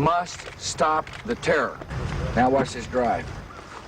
must stop the terror. Now watch this drive.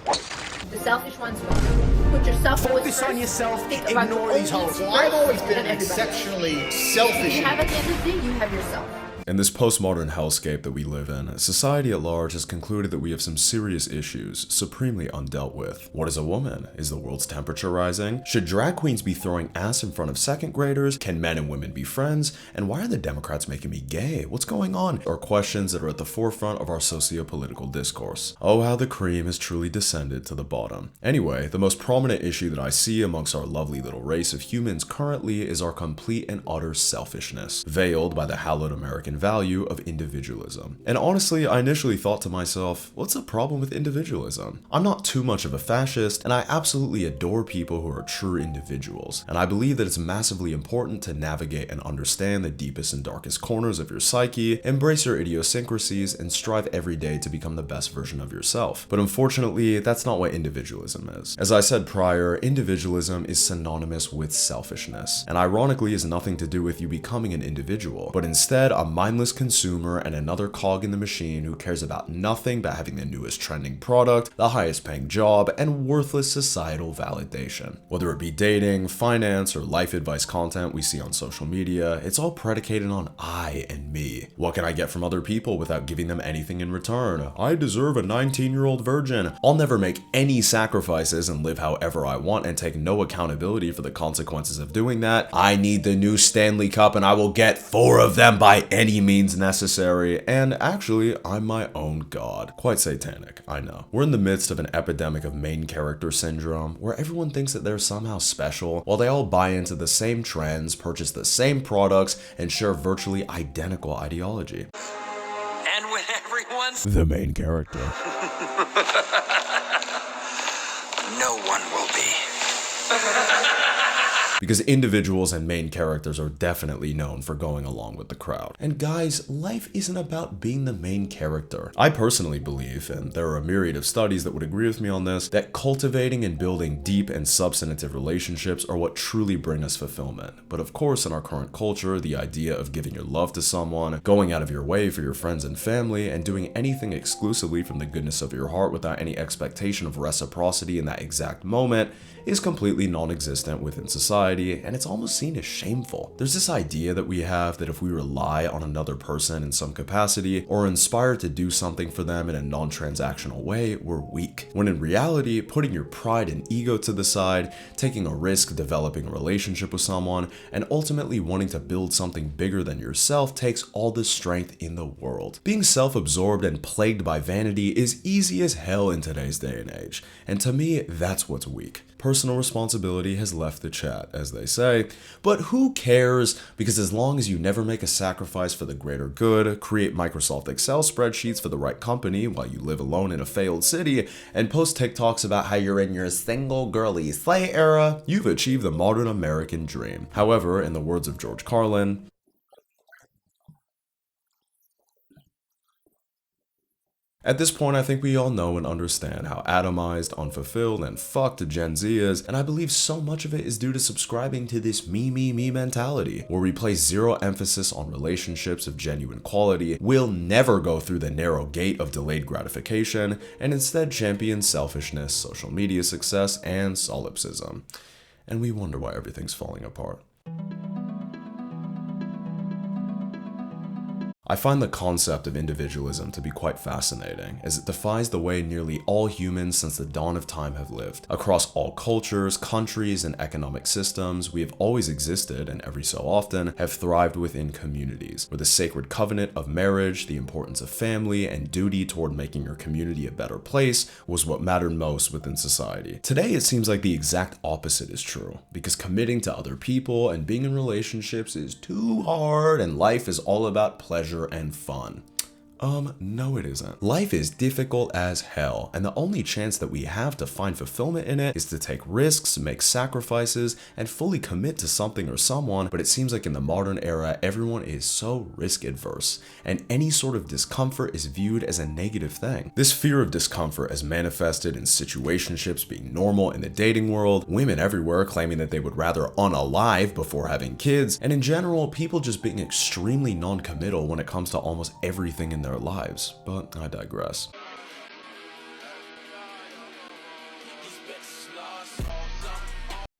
The selfish ones won't. Put yourself Focus on yourself, ignore these hoes. Well, I've always been an exceptionally selfish. You have at the end of the day, you have yourself. In this postmodern hellscape that we live in, society at large has concluded that we have some serious issues supremely undealt with. What is a woman? Is the world's temperature rising? Should drag queens be throwing ass in front of second graders? Can men and women be friends? And why are the Democrats making me gay? What's going on? Are questions that are at the forefront of our socio-political discourse. Oh, how the cream has truly descended to the bottom. Anyway, the most prominent issue that I see amongst our lovely little race of humans currently is our complete and utter selfishness, veiled by the hallowed American value of individualism. And honestly, I initially thought to myself, what's the problem with individualism? I'm not too much of a fascist, and I absolutely adore people who are true individuals. And I believe that it's massively important to navigate and understand the deepest and darkest corners of your psyche, embrace your idiosyncrasies, and strive every day to become the best version of yourself. But unfortunately, that's not what individualism is. As I said prior, individualism is synonymous with selfishness, and ironically is nothing to do with you becoming an individual, but instead a mindless consumer and another cog in the machine who cares about nothing but having the newest trending product, the highest paying job, and worthless societal validation. Whether it be dating, finance, or life advice content we see on social media, it's all predicated on I and me. What can I get from other people without giving them anything in return? I deserve a 19-year-old virgin. I'll never make any sacrifices and live however I want and take no accountability for the consequences of doing that. I need the new Stanley Cup and I will get 4 of them by any means necessary. And actually, I'm my own god. Quite satanic, I know. We're in the midst of an epidemic of main character syndrome, where everyone thinks that they're somehow special, while they all buy into the same trends, purchase the same products, and share virtually identical ideology. And when everyone's The main character. no one will be. Because individuals and main characters are definitely known for going along with the crowd. And guys, life isn't about being the main character. I personally believe, and there are a myriad of studies that would agree with me on this, that cultivating and building deep and substantive relationships are what truly bring us fulfillment. But of course, in our current culture, the idea of giving your love to someone, going out of your way for your friends and family, and doing anything exclusively from the goodness of your heart without any expectation of reciprocity in that exact moment is completely non-existent within society, and it's almost seen as shameful. There's this idea that we have that if we rely on another person in some capacity or are inspired to do something for them in a non-transactional way, we're weak. When in reality, putting your pride and ego to the side, taking a risk, developing a relationship with someone, and ultimately wanting to build something bigger than yourself takes all the strength in the world. Being self-absorbed and plagued by vanity is easy as hell in today's day and age, and to me, that's what's weak. Personal responsibility has left the chat, as they say, but who cares? Because as long as you never make a sacrifice for the greater good, create Microsoft Excel spreadsheets for the right company while you live alone in a failed city, and post TikToks about how you're in your single girly slay era, you've achieved the modern American dream. However, in the words of George Carlin, at this point, I think we all know and understand how atomized, unfulfilled, and fucked Gen Z is, and I believe so much of it is due to subscribing to this me mentality, where we place zero emphasis on relationships of genuine quality, will never go through the narrow gate of delayed gratification, and instead champion selfishness, social media success, and solipsism. And we wonder why everything's falling apart. I find the concept of individualism to be quite fascinating, as it defies the way nearly all humans since the dawn of time have lived. Across all cultures, countries, and economic systems, we have always existed, and every so often have thrived within communities, where the sacred covenant of marriage, the importance of family, and duty toward making your community a better place was what mattered most within society. Today, it seems like the exact opposite is true, because committing to other people and being in relationships is too hard, and life is all about pleasure and fun. No it isn't. Life is difficult as hell, and the only chance that we have to find fulfillment in it is to take risks, make sacrifices, and fully commit to something or someone, but it seems like in the modern era, everyone is so risk adverse, and any sort of discomfort is viewed as a negative thing. This fear of discomfort is manifested in situationships being normal in the dating world, women everywhere claiming that they would rather unalive before having kids, and in general, people just being extremely non-committal when it comes to almost everything in their their lives, but I digress.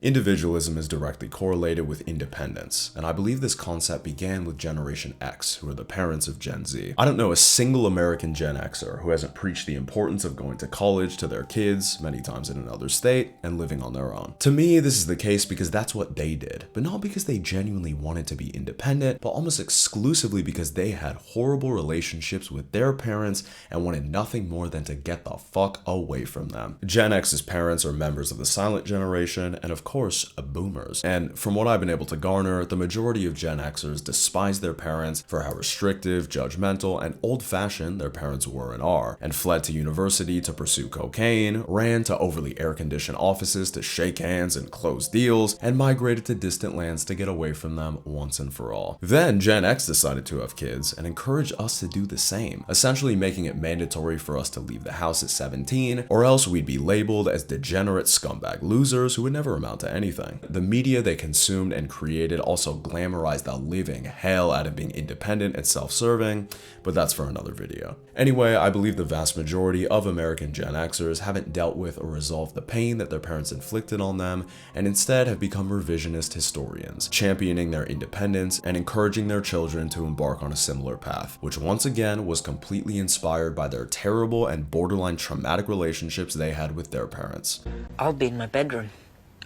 Individualism is directly correlated with independence, and I believe this concept began with Generation X, who are the parents of Gen Z. I don't know a single American Gen Xer who hasn't preached the importance of going to college to their kids, many times in another state, and living on their own. To me, this is the case because that's what they did, but not because they genuinely wanted to be independent, but almost exclusively because they had horrible relationships with their parents and wanted nothing more than to get the fuck away from them. Gen X's parents are members of the silent generation, and of course, boomers. And from what I've been able to garner, the majority of Gen Xers despise their parents for how restrictive, judgmental, and old-fashioned their parents were and are, and fled to university to pursue cocaine, ran to overly air-conditioned offices to shake hands and close deals, and migrated to distant lands to get away from them once and for all. Then Gen X decided to have kids and encouraged us to do the same, essentially making it mandatory for us to leave the house at 17, or else we'd be labeled as degenerate scumbag losers who would never amount to anything. The media they consumed and created also glamorized the living hell out of being independent and self-serving, but that's for another video. Anyway, I believe the vast majority of American Gen Xers haven't dealt with or resolved the pain that their parents inflicted on them, and instead have become revisionist historians, championing their independence and encouraging their children to embark on a similar path, which once again was completely inspired by their terrible and borderline traumatic relationships they had with their parents. I'll be in my bedroom,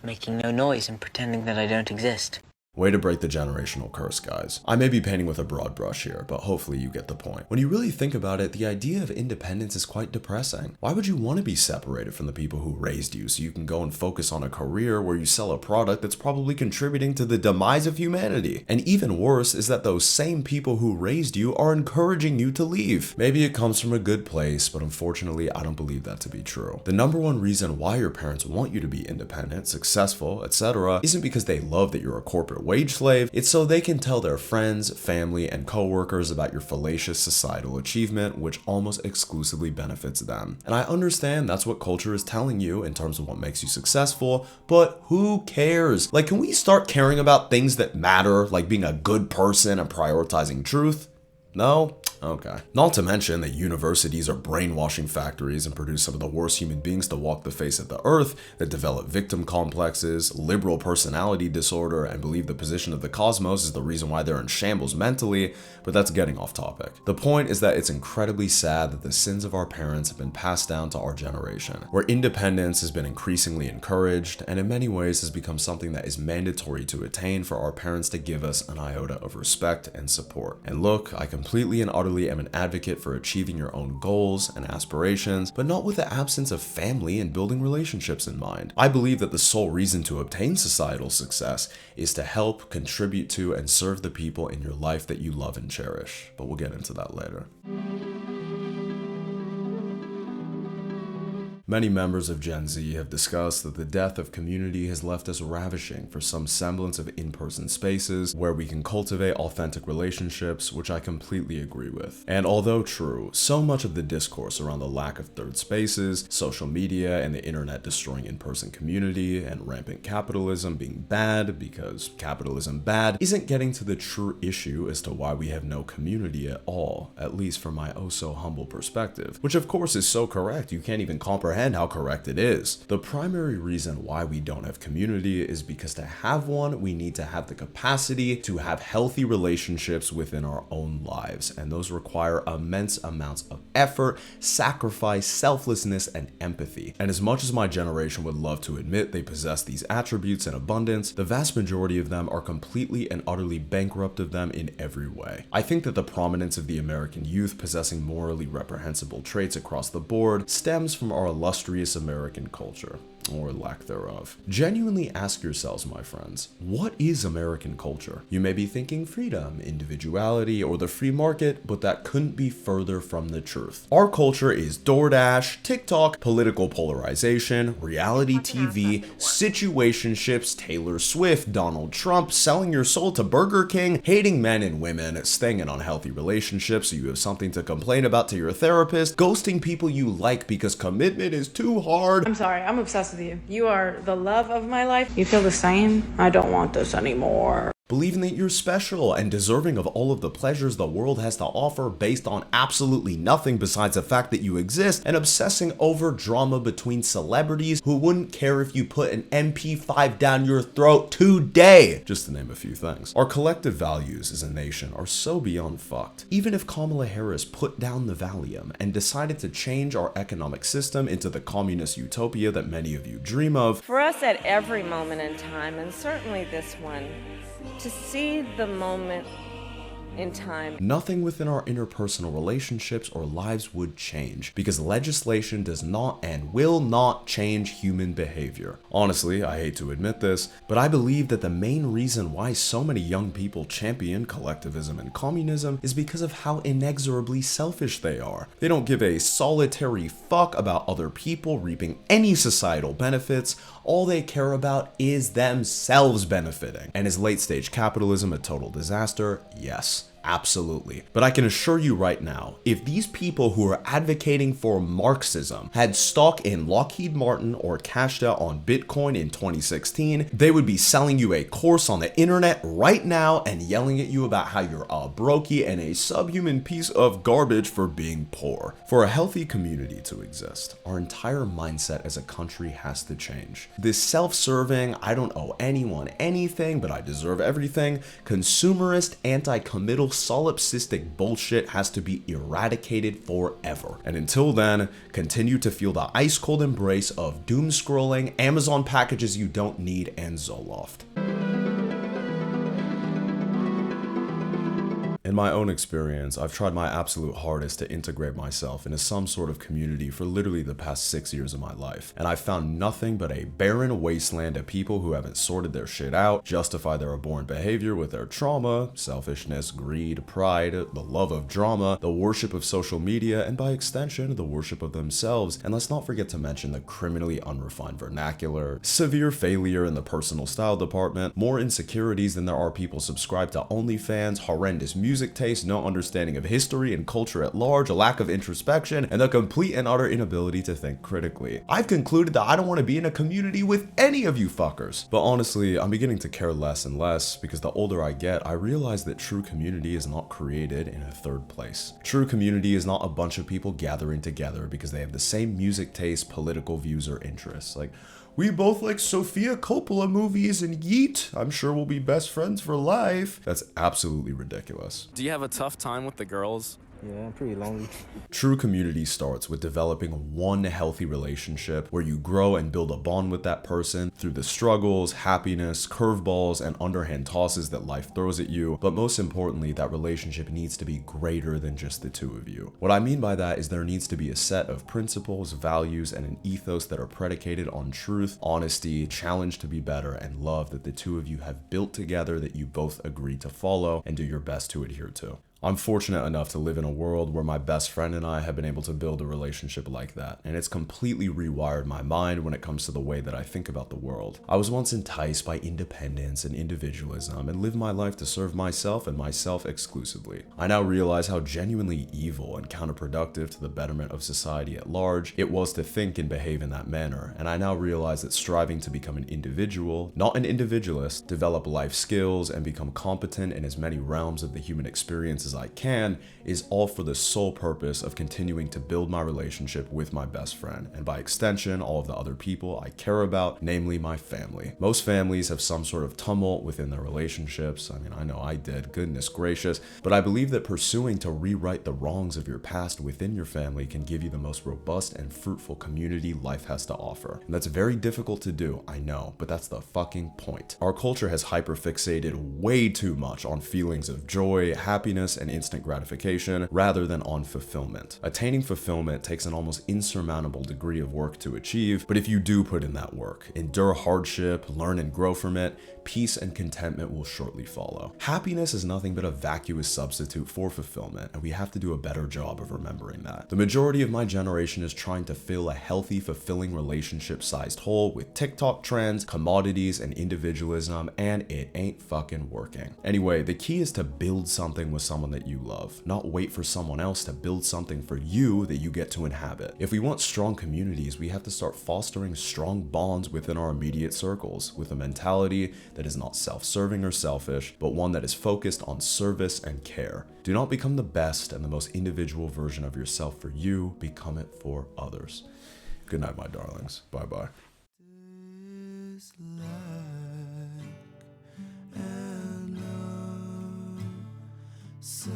making no noise and pretending that I don't exist. Way to break the generational curse, guys. I may be painting with a broad brush here, but hopefully you get the point. When you really think about it, the idea of independence is quite depressing. Why would you want to be separated from the people who raised you so you can go and focus on a career where you sell a product that's probably contributing to the demise of humanity? And even worse is that those same people who raised you are encouraging you to leave. Maybe it comes from a good place, but unfortunately, I don't believe that to be true. The number one reason why your parents want you to be independent, successful, etc., isn't because they love that you're a corporate wage slave. It's so they can tell their friends, family, and co-workers about your fallacious societal achievement, which almost exclusively benefits them. And I understand that's what culture is telling you in terms of what makes you successful, but who cares? Like, can we start caring about things that matter, like being a good person and prioritizing truth? No? Okay. Not to mention that universities are brainwashing factories and produce some of the worst human beings to walk the face of the earth that develop victim complexes, liberal personality disorder, and believe the position of the cosmos is the reason why they're in shambles mentally, but that's getting off topic. The point is that it's incredibly sad that the sins of our parents have been passed down to our generation, where independence has been increasingly encouraged, and in many ways has become something that is mandatory to attain for our parents to give us an iota of respect and support. And look, I completely and utterly am an advocate for achieving your own goals and aspirations, but not with the absence of family and building relationships in mind. I believe that the sole reason to obtain societal success is to help, contribute to, and serve the people in your life that you love and cherish. But we'll get into that later. Many members of Gen Z have discussed that the death of community has left us ravishing for some semblance of in-person spaces where we can cultivate authentic relationships, which I completely agree with. And although true, so much of the discourse around the lack of third spaces, social media, and the internet destroying in-person community, and rampant capitalism being bad because capitalism bad, isn't getting to the true issue as to why we have no community at all, at least from my oh so humble perspective, which of course is so correct you can't even comprehend how correct it is. The primary reason why we don't have community is because to have one, we need to have the capacity to have healthy relationships within our own lives, and those require immense amounts of effort, sacrifice, selflessness, and empathy. And as much as my generation would love to admit they possess these attributes in abundance, the vast majority of them are completely and utterly bankrupt of them in every way. I think that the prominence of the American youth possessing morally reprehensible traits across the board stems from our illustrious American culture, or lack thereof. Genuinely ask yourselves, my friends, what is American culture? You may be thinking freedom, individuality, or the free market, but that couldn't be further from the truth. Our culture is DoorDash, TikTok, political polarization, reality TV, situationships, Taylor Swift, Donald Trump, selling your soul to Burger King, hating men and women, staying in unhealthy relationships so you have something to complain about to your therapist, ghosting people you like because commitment is too hard. I'm sorry, I'm obsessed with you. You are the love of my life. You feel the same? I don't want this anymore. Believing that you're special and deserving of all of the pleasures the world has to offer based on absolutely nothing besides the fact that you exist, and obsessing over drama between celebrities who wouldn't care if you put an MP5 down your throat today, just to name a few things. Our collective values as a nation are so beyond fucked. Even if Kamala Harris put down the Valium and decided to change our economic system into the communist utopia that many of you dream of, For us at every moment in time, and certainly this one, to see the moment in time, nothing within our interpersonal relationships or lives would change, because legislation does not and will not change human behavior. Honestly, I hate to admit this, but I believe that the main reason why so many young people champion collectivism and communism is because of how inexorably selfish they are. They don't give a solitary fuck about other people reaping any societal benefits. All they care about is themselves benefiting. And is late-stage capitalism a total disaster? Yes. Absolutely. But I can assure you right now, if these people who are advocating for Marxism had stock in Lockheed Martin or cashed out on Bitcoin in 2016, they would be selling you a course on the internet right now and yelling at you about how you're a brokey and a subhuman piece of garbage for being poor. For a healthy community to exist, our entire mindset as a country has to change. This self-serving, I don't owe anyone anything, but I deserve everything, consumerist, anti-committal, solipsistic bullshit has to be eradicated forever. And until then, continue to feel the ice cold embrace of doom scrolling, Amazon packages you don't need, and Zoloft. In my own experience, I've tried my absolute hardest to integrate myself into some sort of community for literally the past 6 years of my life, and I've found nothing but a barren wasteland of people who haven't sorted their shit out, justify their abhorrent behavior with their trauma, selfishness, greed, pride, the love of drama, the worship of social media, and by extension, the worship of themselves, and let's not forget to mention the criminally unrefined vernacular, severe failure in the personal style department, more insecurities than there are people subscribed to OnlyFans, horrendous music taste, no understanding of history and culture at large, a lack of introspection, and the complete and utter inability to think critically. I've concluded that I don't want to be in a community with any of you fuckers. But honestly, I'm beginning to care less and less, because the older I get, I realize that true community is not created in a third place. True community is not a bunch of people gathering together because they have the same music taste, political views, or interests. Like, we both like Sofia Coppola movies and yeet, I'm sure we'll be best friends for life. That's absolutely ridiculous. Do you have a tough time with the girls? Yeah, I'm pretty lonely. True community starts with developing one healthy relationship where you grow and build a bond with that person through the struggles, happiness, curveballs, and underhand tosses that life throws at you. But most importantly, that relationship needs to be greater than just the two of you. What I mean by that is there needs to be a set of principles, values, and an ethos that are predicated on truth, honesty, challenge to be better, and love that the two of you have built together that you both agree to follow and do your best to adhere to. I'm fortunate enough to live in a world where my best friend and I have been able to build a relationship like that, and it's completely rewired my mind when it comes to the way that I think about the world. I was once enticed by independence and individualism and lived my life to serve myself and myself exclusively. I now realize how genuinely evil and counterproductive to the betterment of society at large it was to think and behave in that manner, and I now realize that striving to become an individual, not an individualist, develop life skills, and become competent in as many realms of the human experience as I can is all for the sole purpose of continuing to build my relationship with my best friend, and by extension, all of the other people I care about, namely my family. Most families have some sort of tumult within their relationships. I mean, I know I did, goodness gracious, but I believe that pursuing to rewrite the wrongs of your past within your family can give you the most robust and fruitful community life has to offer. And that's very difficult to do, I know, but that's the fucking point. Our culture has hyperfixated way too much on feelings of joy, happiness, and instant gratification rather than on fulfillment. Attaining fulfillment takes an almost insurmountable degree of work to achieve, but if you do put in that work, endure hardship, learn and grow from it, peace and contentment will shortly follow. Happiness is nothing but a vacuous substitute for fulfillment, and we have to do a better job of remembering that. The majority of my generation is trying to fill a healthy, fulfilling relationship-sized hole with TikTok trends, commodities, and individualism, and it ain't fucking working. Anyway, the key is to build something with someone someone that you love, not wait for someone else to build something for you that you get to inhabit. If we want strong communities, we have to start fostering strong bonds within our immediate circles, with a mentality that is not self-serving or selfish, but one that is focused on service and care. Do not become the best and the most individual version of yourself for you, become it for others. Good night, my darlings. Bye-bye. So